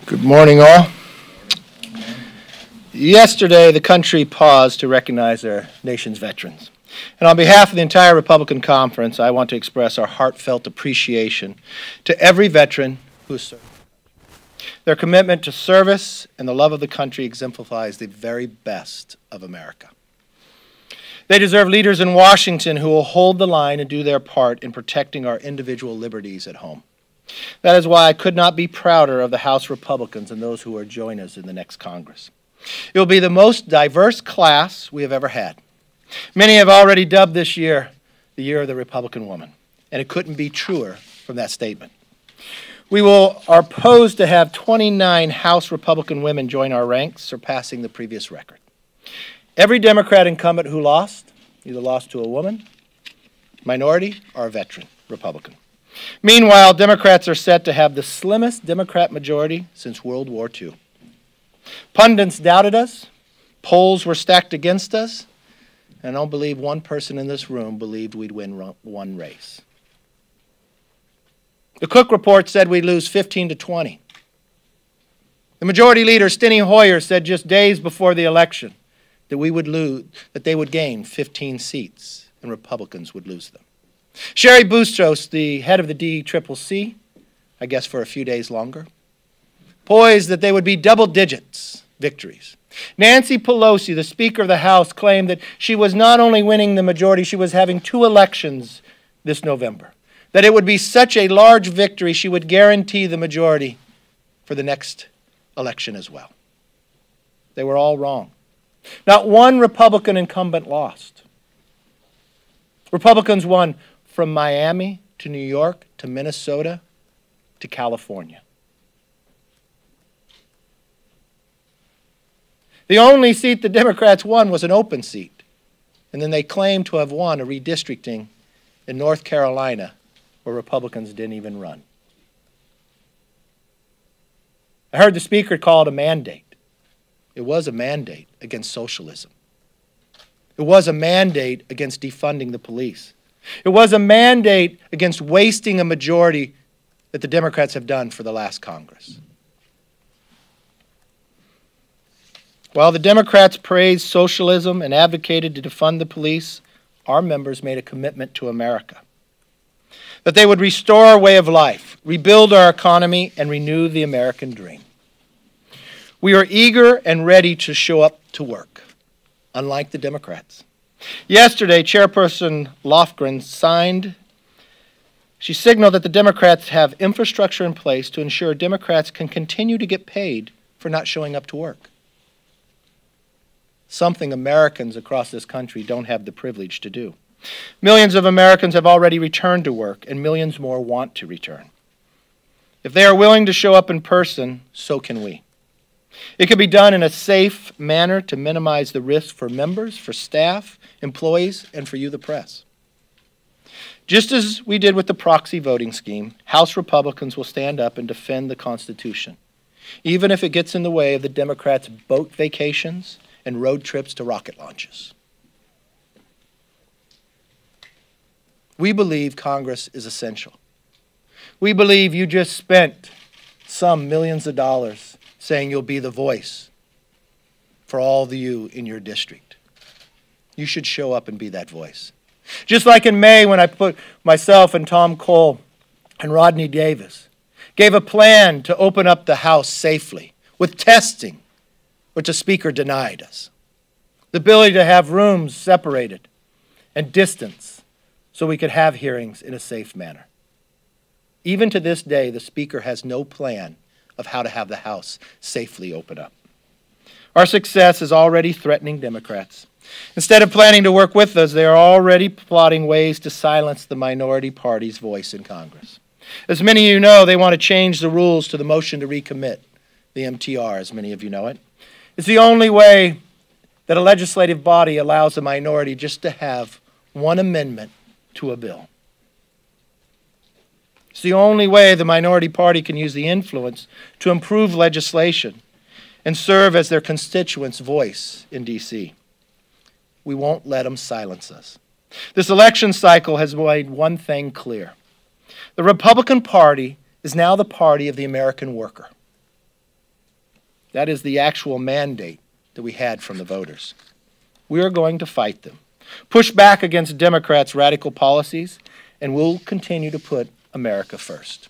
Good morning, all. Yesterday, the country paused to recognize our nation's veterans. And on behalf of the entire Republican Conference, I want to express our heartfelt appreciation to every veteran who has served. Their commitment to service and the love of the country exemplifies the very best of America. They deserve leaders in Washington who will hold the line and do their part in protecting our individual liberties at home. That is why I could not be prouder of the House Republicans and those who will join us in the next Congress. It will be the most diverse class we have ever had. Many have already dubbed this year the year of the Republican woman, and it couldn't be truer from that statement. We are poised to have 29 House Republican women join our ranks, surpassing the previous record. Every Democrat incumbent who lost, either lost to a woman, minority, or a veteran Republican. Meanwhile, Democrats are set to have the slimmest Democrat majority since World War II. Pundits doubted us, polls were stacked against us, and I don't believe one person in this room believed we'd win one race. The Cook report said we'd lose 15 to 20. The majority leader, Steny Hoyer, said just days before the election that they would gain 15 seats and Republicans would lose them. Sherry Boustros, the head of the DCCC, I guess for a few days longer, poised that they would be double digits victories. Nancy Pelosi, the Speaker of the House, claimed that she was not only winning the majority, she was having 2 elections this November. That it would be such a large victory, she would guarantee the majority for the next election as well. They were all wrong. Not one Republican incumbent lost. Republicans won from Miami to New York to Minnesota to California. The only seat the Democrats won was an open seat, and then they claimed to have won a redistricting in North Carolina where Republicans didn't even run. I heard the Speaker call it a mandate. It was a mandate against socialism. It was a mandate against defunding the police. It was a mandate against wasting a majority that the Democrats have done for the last Congress. While the Democrats praised socialism and advocated to defund the police, our members made a commitment to America. That they would restore our way of life, rebuild our economy, and renew the American dream. We are eager and ready to show up to work, unlike the Democrats. Yesterday, Chairperson Lofgren signaled that the Democrats have infrastructure in place to ensure Democrats can continue to get paid for not showing up to work. Something Americans across this country don't have the privilege to do. Millions of Americans have already returned to work, and millions more want to return. If they are willing to show up in person, so can we. It can be done in a safe manner to minimize the risk for members, for staff, employees, and for you, the press. Just as we did with the proxy voting scheme, House Republicans will stand up and defend the Constitution, even if it gets in the way of the Democrats' boat vacations and road trips to rocket launches. We believe Congress is essential. We believe you just spent some millions of dollars saying you'll be the voice for all of you in your district. You should show up and be that voice. Just like in May when I put myself and Tom Cole and Rodney Davis gave a plan to open up the House safely with testing, which the Speaker denied us. The ability to have rooms separated and distance so we could have hearings in a safe manner. Even to this day, the Speaker has no plan of how to have the House safely open up. Our success is already threatening Democrats. Instead of planning to work with us, they are already plotting ways to silence the minority party's voice in Congress. As many of you know, they want to change the rules to the motion to recommit, the MTR, as many of you know it. It's the only way that a legislative body allows a minority just to have one amendment to a bill. It's the only way the minority party can use the influence to improve legislation and serve as their constituents' voice in D.C. We won't let them silence us. This election cycle has made one thing clear. The Republican Party is now the party of the American worker. That is the actual mandate that we had from the voters. We are going to fight them, push back against Democrats' radical policies, and we'll continue to put America first.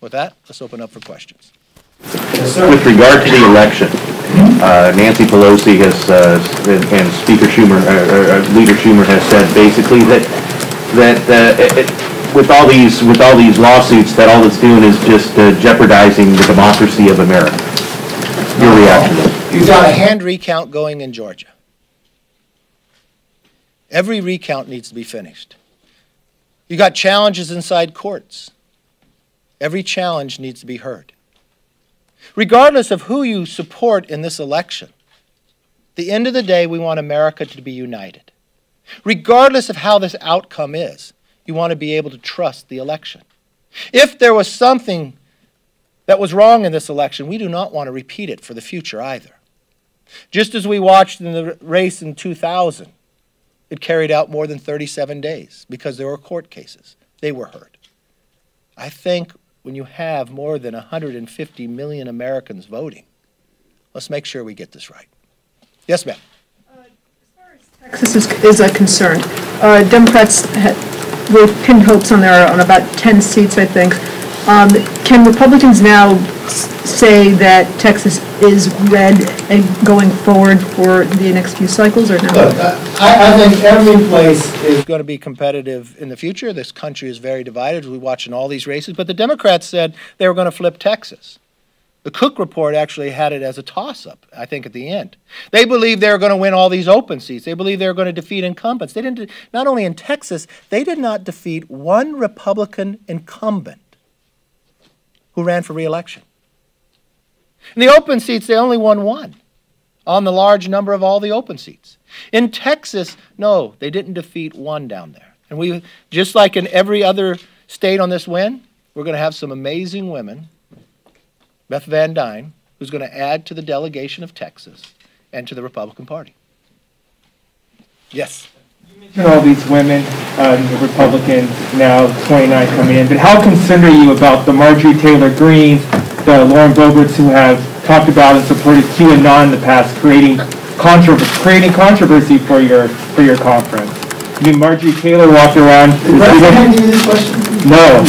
With that, let's open up for questions. Yes, with regard to the election, Nancy Pelosi has, and Speaker Schumer, Leader Schumer has said basically that with all these lawsuits, that all it's doing is just jeopardizing the democracy of America. Your reaction? You've got a hand recount going in Georgia. Every recount needs to be finished. You got challenges inside courts. Every challenge needs to be heard. Regardless of who you support in this election, at the end of the day, we want America to be united. Regardless of how this outcome is, you want to be able to trust the election. If there was something that was wrong in this election, we do not want to repeat it for the future either. Just as we watched in the race in 2000, it carried out more than 37 days because there were court cases. They were heard. I think when you have more than 150 million Americans voting, let's make sure we get this right. Yes, ma'am. As far as Texas is concerned, Democrats were pinned hopes on about 10 seats, I think. Can Republicans now say that Texas is red and going forward for the next few cycles, or no? Look, I think every place is going to be competitive in the future. This country is very divided. We're watching all these races. But the Democrats said they were going to flip Texas. The Cook report actually had it as a toss-up, I think, at the end. They believed they were going to win all these open seats. They believed they were going to defeat incumbents. They didn't. Not only in Texas, they did not defeat one Republican incumbent who ran for re-election. In the open seats, they only won one on the large number of all the open seats. In Texas, no, they didn't defeat one down there. And we, just like in every other state on this win, we're going to have some amazing women, Beth Van Dyne, who's going to add to the delegation of Texas and to the Republican Party. Yes? You mentioned all these women, Republicans, now 29 coming in, but how concerned are you about the Marjorie Taylor Greene, the Lauren Boeberts, who have talked about and supported QAnon in the past, creating controversy for your conference? I mean, Marjorie Taylor walked around. Did I give you this question? No.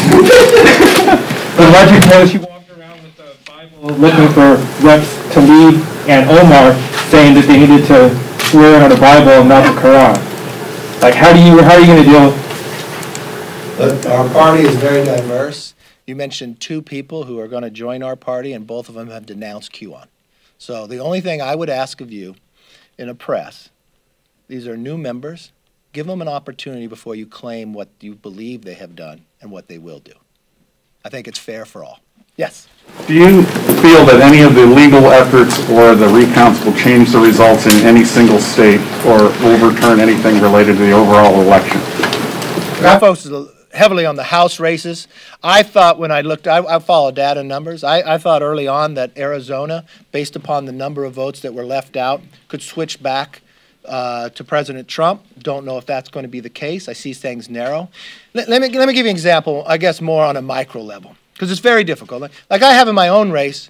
But Marjorie Taylor, she walked around with the Bible looking for Reps Tlaib and Omar, saying that they needed to swear on the Bible and not the Quran. Like, how are you going to deal with? Look, our party is very diverse. You mentioned two people who are going to join our party, and both of them have denounced QAnon. So the only thing I would ask of you in a press, these are new members, give them an opportunity before you claim what you believe they have done and what they will do. I think it's fair for all. Yes? Do you feel that any of the legal efforts or the recounts will change the results in any single state or overturn anything related to the overall election? I focused heavily on the House races. I thought when I looked, I follow data numbers. I thought early on that Arizona, based upon the number of votes that were left out, could switch back to President Trump. Don't know if that's going to be the case. I see things narrow. Let me give you an example, I guess more on a micro level, because it's very difficult. Like I have in my own race,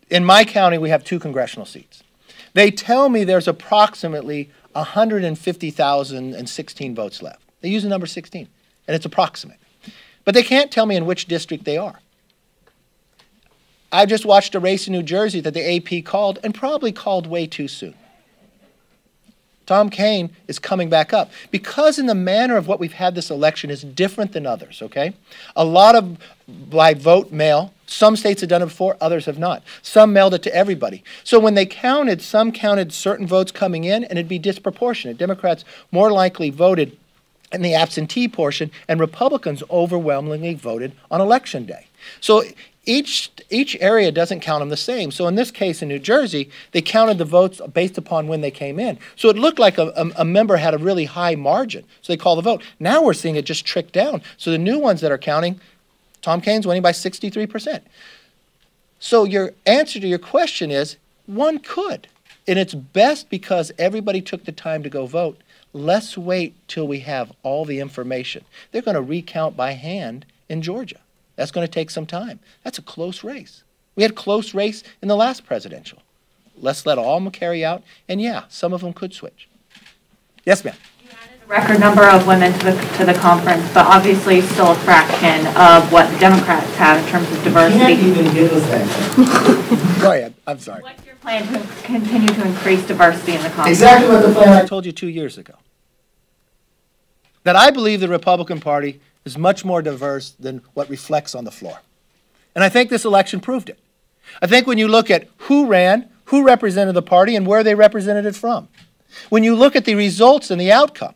in my county we have 2 congressional seats. They tell me there's approximately 150,016 votes left. They use the number 16, and it's approximate. But they can't tell me in which district they are. I just watched a race in New Jersey that the AP called, and probably called way too soon. Tom Kean is coming back up because in the manner of what we've had this election is different than others, okay? A lot of by vote mail. Some states have done it before, others have not. Some mailed it to everybody. So when they counted, some counted certain votes coming in, and it'd be disproportionate. Democrats more likely voted in the absentee portion, and Republicans overwhelmingly voted on Election Day. So each area doesn't count them the same. So in this case in New Jersey, they counted the votes based upon when they came in. So it looked like a member had a really high margin. So they call the vote. Now we're seeing it just trick down. So the new ones that are counting, Tom Kean's winning by 63%. So your answer to your question is, one could. And it's best because everybody took the time to go vote. Let's wait till we have all the information. They're going to recount by hand in Georgia. That's going to take some time. That's a close race. We had close race in the last presidential. Let's let all of them carry out, and yeah, some of them could switch. Yes, ma'am. You added a record number of women to the conference, but obviously still a fraction of what the Democrats have in terms of diversity. You can't even give us that. Go ahead. I'm sorry. What's your plan to continue to increase diversity in the conference? Exactly what the plan I told you 2 years ago. That I believe the Republican Party is much more diverse than what reflects on the floor. And I think this election proved it. I think when you look at who ran, who represented the party, and where they represented it from. When you look at the results and the outcome,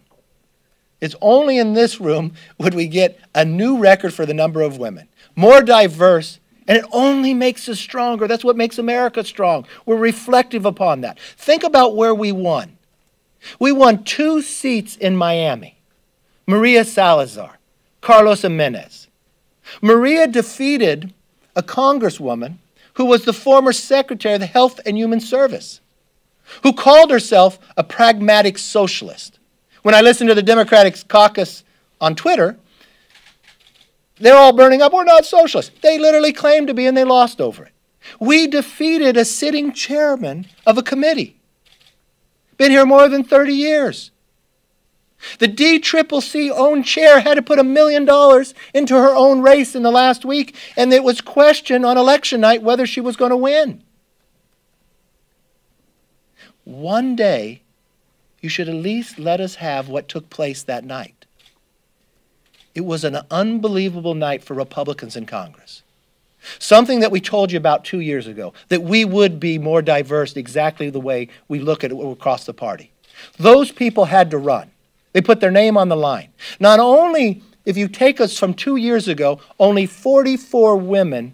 it's only in this room would we get a new record for the number of women. More diverse, and it only makes us stronger. That's what makes America strong. We're reflective upon that. Think about where we won. We won 2 seats in Miami. Maria Salazar, Carlos Jimenez. Maria defeated a congresswoman who was the former Secretary of the Health and Human Service, who called herself a pragmatic socialist. When I listened to the Democratic caucus on Twitter, they're all burning up, we're not socialists. They literally claimed to be, and they lost over it. We defeated a sitting chairman of a committee. Been here more than 30 years. The DCCC own chair had to put $1 million into her own race in the last week, and it was questioned on election night whether she was going to win. One day, you should at least let us have what took place that night. It was an unbelievable night for Republicans in Congress. Something that we told you about 2 years ago, that we would be more diverse exactly the way we look at it across the party. Those people had to run. They put their name on the line. Not only, if you take us from 2 years ago, only 44 women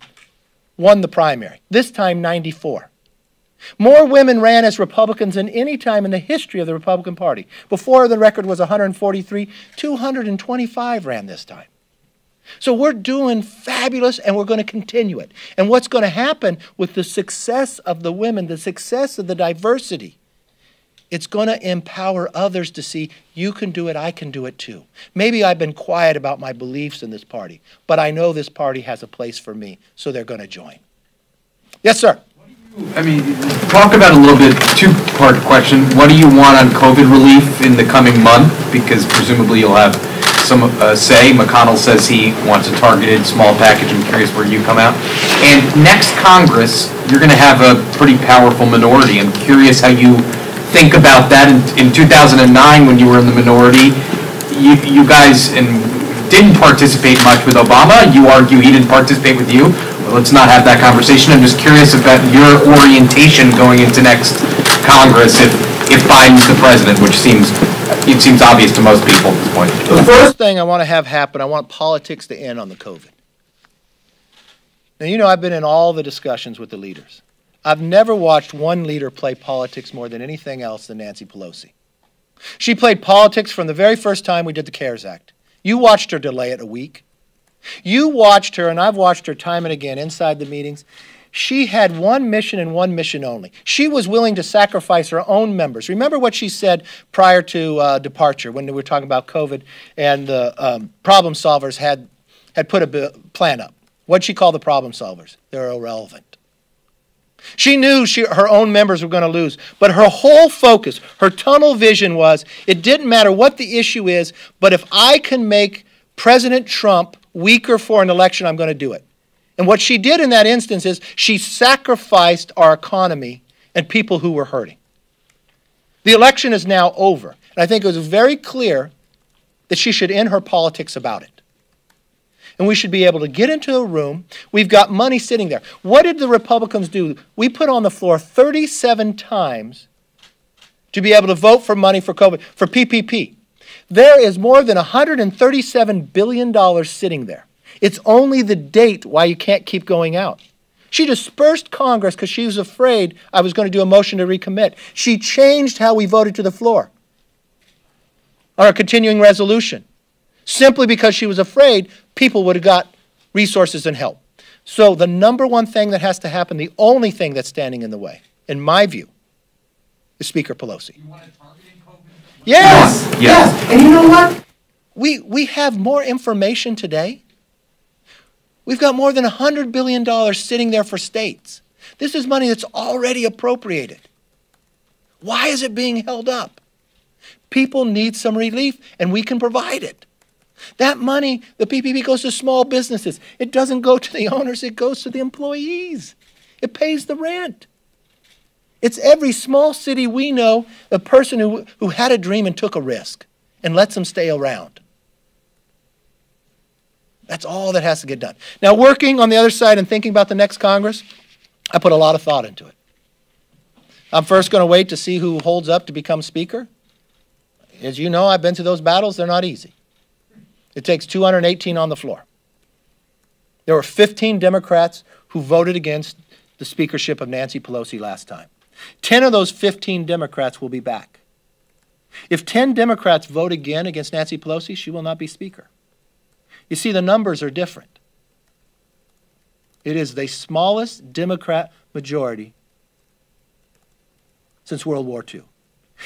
won the primary. This time, 94. More women ran as Republicans than any time in the history of the Republican Party. Before, the record was 143. 225 ran this time. So we're doing fabulous, and we're going to continue it. And what's going to happen with the success of the women, the success of the diversity, it's going to empower others to see, you can do it, I can do it too. Maybe I've been quiet about my beliefs in this party, but I know this party has a place for me, so they're going to join. Yes, sir. I mean, talk about a little bit, two-part question. What do you want on COVID relief in the coming month? Because presumably you'll have some say. McConnell says he wants a targeted small package. I'm curious where you come out. And next Congress, you're going to have a pretty powerful minority. I'm curious how you think about that. In 2009, when you were in the minority, you guys didn't participate much with Obama. You argue he didn't participate with you. Well, let's not have that conversation. I'm just curious about your orientation going into next Congress if Biden's the president, which seems obvious to most people at this point. The first thing I want to have happen, I want politics to end on the COVID. Now, you know, I've been in all the discussions with the leaders. I've never watched one leader play politics more than anything else than Nancy Pelosi. She played politics from the very first time we did the CARES Act. You watched her delay it a week. You watched her, and I've watched her time and again inside the meetings. She had one mission and one mission only. She was willing to sacrifice her own members. Remember what she said prior to departure when we were talking about COVID, and the problem solvers had put a plan up. What'd she call the problem solvers? They're irrelevant. She knew her own members were going to lose, but her whole focus, her tunnel vision was, it didn't matter what the issue is, but if I can make President Trump weaker for an election, I'm going to do it. And what she did in that instance is she sacrificed our economy and people who were hurting. The election is now over, and I think it was very clear that she should end her politics about it. And we should be able to get into a room. We've got money sitting there. What did the Republicans do? We put on the floor 37 times to be able to vote for money for COVID, for PPP. There is more than $137 billion sitting there. It's only the date why you can't keep going out. She dispersed Congress because she was afraid I was going to do a motion to recommit. She changed how we voted to the floor on a continuing resolution, simply because she was afraid people would have got resources and help. So the number one thing that has to happen, the only thing that's standing in the way, in my view, is Speaker Pelosi. You want to target COVID? Yes! Yes. And you know what? We have more information today. We've got more than $100 billion sitting there for states. This is money that's already appropriated. Why is it being held up? People need some relief, and we can provide it. That money, the PPP, goes to small businesses. It doesn't go to the owners, it goes to the employees. It pays the rent. It's every small city we know, the person who had a dream and took a risk and lets them stay around. That's all that has to get done. Now, working on the other side and thinking about the next Congress, I put a lot of thought into it. I'm first going to wait to see who holds up to become Speaker. As you know, I've been to those battles. They're not easy. It takes 218 on the floor. There were 15 Democrats who voted against the speakership of Nancy Pelosi last time. 10 of those 15 Democrats will be back. If 10 Democrats vote again against Nancy Pelosi, she will not be Speaker. You see, the numbers are different. It is the smallest Democrat majority since World War II.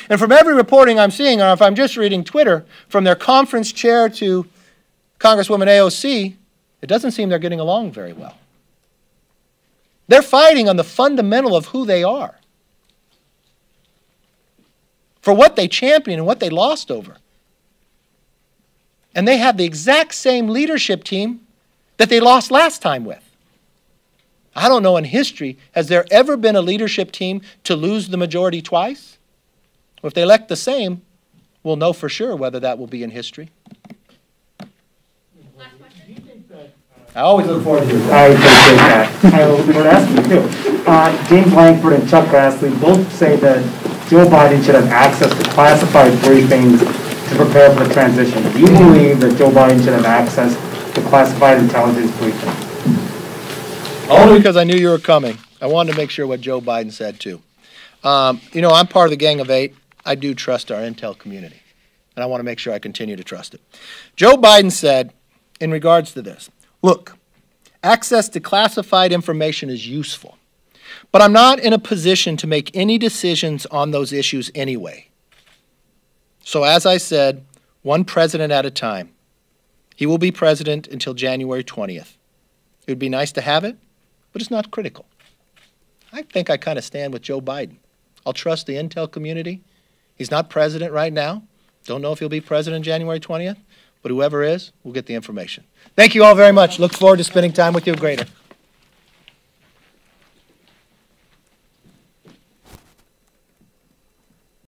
And from every reporting I'm seeing, or if I'm just reading Twitter, from their conference chair to Congresswoman AOC, it doesn't seem they're getting along very well. They're fighting on the fundamental of who they are, for what they championed and what they lost over. And they have the exact same leadership team that they lost last time with. I don't know in history, has there ever been a leadership team to lose the majority twice? Well, if they elect the same, we'll know for sure whether that will be in history. I always look forward to it. I appreciate that. I would ask you too. James Langford and Chuck Grassley both say that Joe Biden should have access to classified briefings to prepare for the transition. Do you believe that Joe Biden should have access to classified intelligence briefings? Only because I knew you were coming. I wanted to make sure what Joe Biden said too. You know, I'm part of the Gang of Eight. I do trust our intel community, and I want to make sure I continue to trust it. Joe Biden said, in regards to this, look, access to classified information is useful, but I'm not in a position to make any decisions on those issues anyway. So as I said, one president at a time. He will be president until January 20th. It would be nice to have it, but it's not critical. I think I kind of stand with Joe Biden. I'll trust the intel community. He's not president right now. Don't know if he'll be president January 20th, but whoever is, will get the information. Thank you all very much. Look forward to spending time with you greater.